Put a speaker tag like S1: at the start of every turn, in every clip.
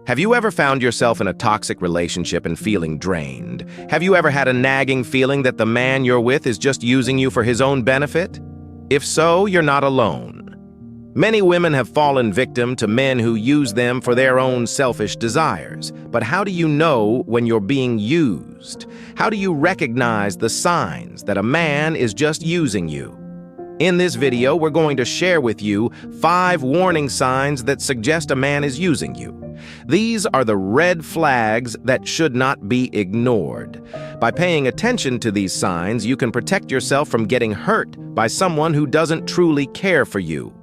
S1: Have you ever found yourself in a toxic relationship and feeling drained? Have you ever had a nagging feeling that the man you're with is just using you for his own benefit? If so, you're not alone. Many women have fallen victim to men who use them for their own selfish desires. But how do you know when you're being used? How do you recognize the signs that a man is just using you? In this video, we're going to share with you 5 warning signs that suggest a man is using you. These are the red flags that should not be ignored. By paying attention to these signs, you can protect yourself from getting hurt by someone who doesn't truly care for you.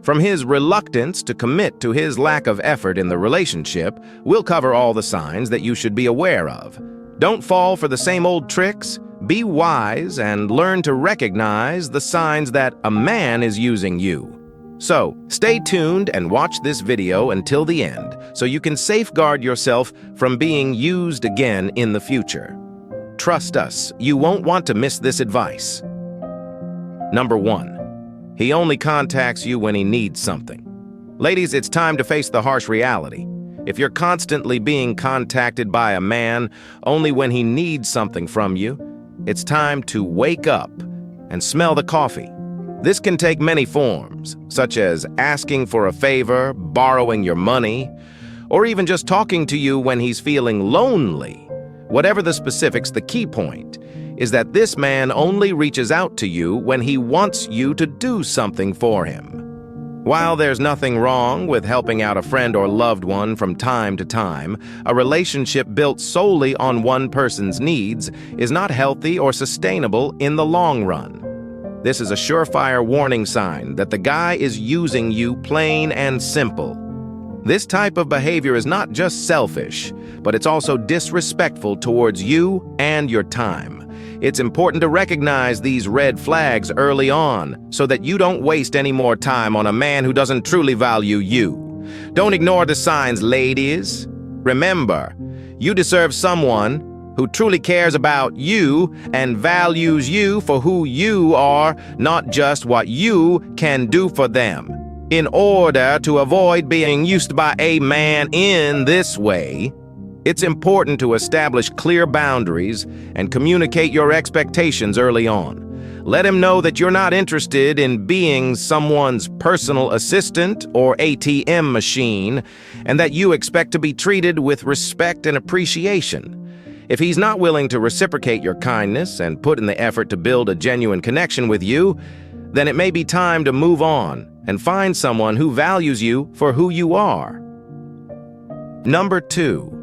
S1: From his reluctance to commit to his lack of effort in the relationship, we'll cover all the signs that you should be aware of. Don't fall for the same old tricks. Be wise and learn to recognize the signs that a man is using you. So, stay tuned and watch this video until the end so you can safeguard yourself from being used again in the future. Trust us, you won't want to miss this advice. Number 1. He only contacts you when he needs something. Ladies, it's time to face the harsh reality. If you're constantly being contacted by a man only when he needs something from you, it's time to wake up and smell the coffee. This can take many forms, such as asking for a favor, borrowing your money, or even just talking to you when he's feeling lonely. Whatever the specifics, the key point is that this man only reaches out to you when he wants you to do something for him. While there's nothing wrong with helping out a friend or loved one from time to time, a relationship built solely on one person's needs is not healthy or sustainable in the long run. This is a surefire warning sign that the guy is using you, plain and simple. This type of behavior is not just selfish, but it's also disrespectful towards you and your time. It's important to recognize these red flags early on so that you don't waste any more time on a man who doesn't truly value you. Don't ignore the signs, ladies. Remember, you deserve someone who truly cares about you and values you for who you are, not just what you can do for them. In order to avoid being used by a man in this way, it's important to establish clear boundaries and communicate your expectations early on. Let him know that you're not interested in being someone's personal assistant or ATM machine, and that you expect to be treated with respect and appreciation. If he's not willing to reciprocate your kindness and put in the effort to build a genuine connection with you, then it may be time to move on and find someone who values you for who you are. Number 2.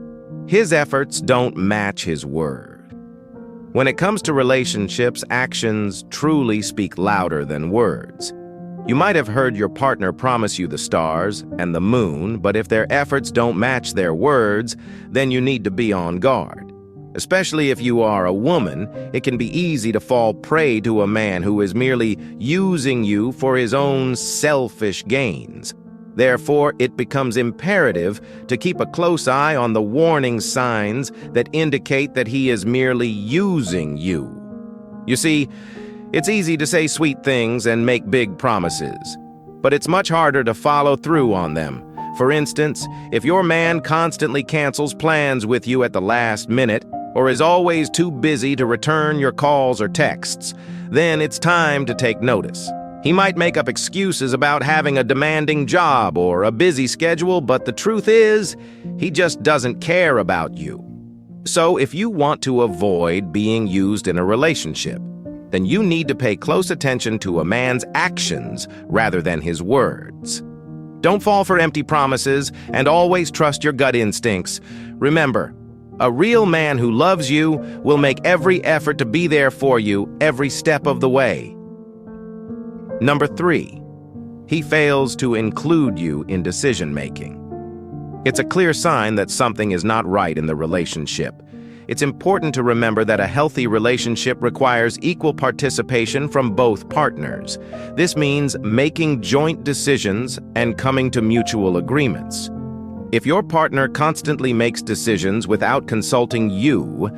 S1: His efforts don't match his word. When it comes to relationships, actions truly speak louder than words. You might have heard your partner promise you the stars and the moon, but if their efforts don't match their words, then you need to be on guard. Especially if you are a woman, it can be easy to fall prey to a man who is merely using you for his own selfish gains. Therefore, it becomes imperative to keep a close eye on the warning signs that indicate that he is merely using you. You see, it's easy to say sweet things and make big promises, but it's much harder to follow through on them. For instance, if your man constantly cancels plans with you at the last minute, or is always too busy to return your calls or texts, then it's time to take notice. He might make up excuses about having a demanding job or a busy schedule, but the truth is, he just doesn't care about you. So if you want to avoid being used in a relationship, then you need to pay close attention to a man's actions rather than his words. Don't fall for empty promises and always trust your gut instincts. Remember, a real man who loves you will make every effort to be there for you every step of the way. Number 3, he fails to include you in decision-making. It's a clear sign that something is not right in the relationship. It's important to remember that a healthy relationship requires equal participation from both partners. This means making joint decisions and coming to mutual agreements. If your partner constantly makes decisions without consulting you,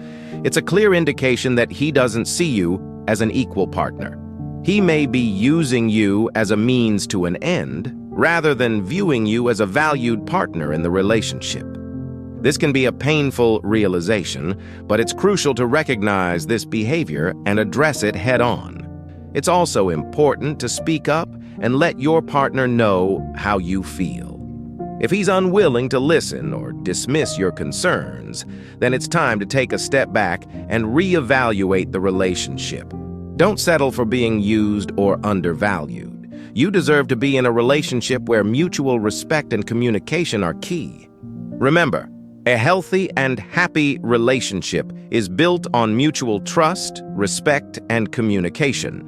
S1: it's a clear indication that he doesn't see you as an equal partner. He may be using you as a means to an end, rather than viewing you as a valued partner in the relationship. This can be a painful realization, but it's crucial to recognize this behavior and address it head-on. It's also important to speak up and let your partner know how you feel. If he's unwilling to listen or dismiss your concerns, then it's time to take a step back and reevaluate the relationship. Don't settle for being used or undervalued. You deserve to be in a relationship where mutual respect and communication are key. Remember, a healthy and happy relationship is built on mutual trust, respect, and communication.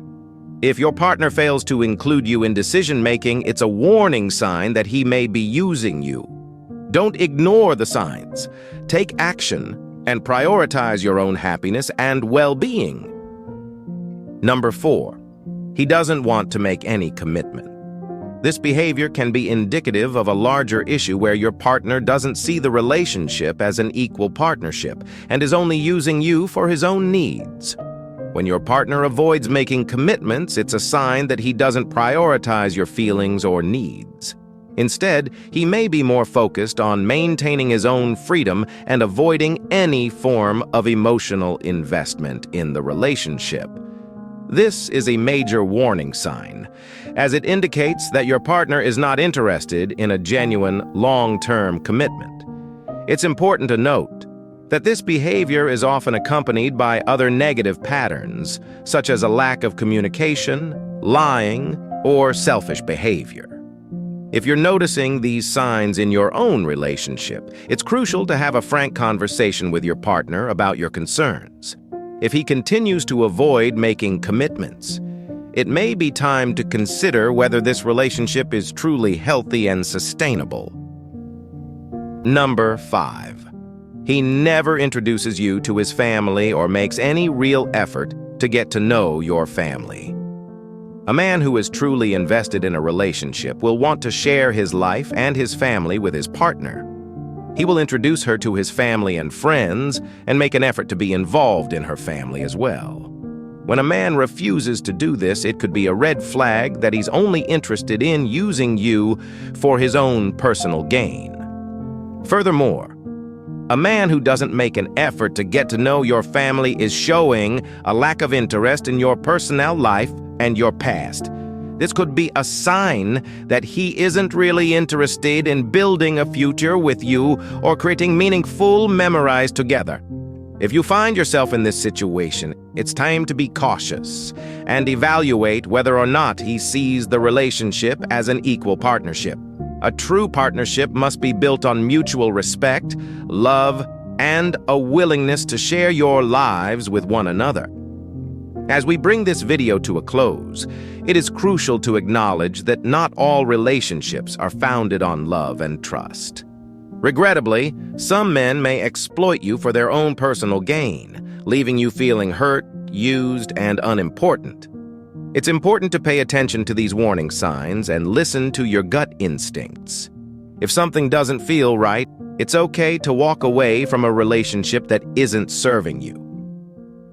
S1: If your partner fails to include you in decision-making, it's a warning sign that he may be using you. Don't ignore the signs. Take action and prioritize your own happiness and well-being. Number 4, he doesn't want to make any commitment. This behavior can be indicative of a larger issue where your partner doesn't see the relationship as an equal partnership and is only using you for his own needs. When your partner avoids making commitments, it's a sign that he doesn't prioritize your feelings or needs. Instead, he may be more focused on maintaining his own freedom and avoiding any form of emotional investment in the relationship. This is a major warning sign, as it indicates that your partner is not interested in a genuine, long-term commitment. It's important to note that this behavior is often accompanied by other negative patterns, such as a lack of communication, lying, or selfish behavior. If you're noticing these signs in your own relationship, it's crucial to have a frank conversation with your partner about your concerns. If he continues to avoid making commitments, it may be time to consider whether this relationship is truly healthy and sustainable. Number 5. He never introduces you to his family or makes any real effort to get to know your family. A man who is truly invested in a relationship will want to share his life and his family with his partner. He will introduce her to his family and friends and make an effort to be involved in her family as well. When a man refuses to do this, it could be a red flag that he's only interested in using you for his own personal gain. Furthermore, a man who doesn't make an effort to get to know your family is showing a lack of interest in your personal life and your past. This could be a sign that he isn't really interested in building a future with you or creating meaningful memories together. If you find yourself in this situation, it's time to be cautious and evaluate whether or not he sees the relationship as an equal partnership. A true partnership must be built on mutual respect, love, and a willingness to share your lives with one another. As we bring this video to a close, it is crucial to acknowledge that not all relationships are founded on love and trust. Regrettably, some men may exploit you for their own personal gain, leaving you feeling hurt, used, and unimportant. It's important to pay attention to these warning signs and listen to your gut instincts. If something doesn't feel right, it's okay to walk away from a relationship that isn't serving you.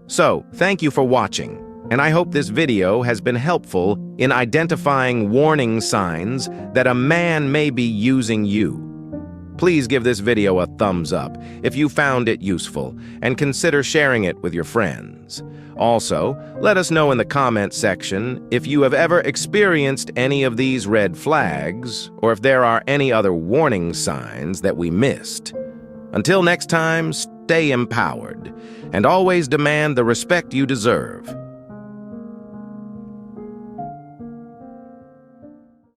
S1: So, thank you for watching, and I hope this video has been helpful in identifying warning signs that a man may be using you. Please give this video a thumbs up if you found it useful, and consider sharing it with your friends. Also, let us know in the comments section if you have ever experienced any of these red flags, or if there are any other warning signs that we missed. Until next time, stay empowered, and always demand the respect you deserve.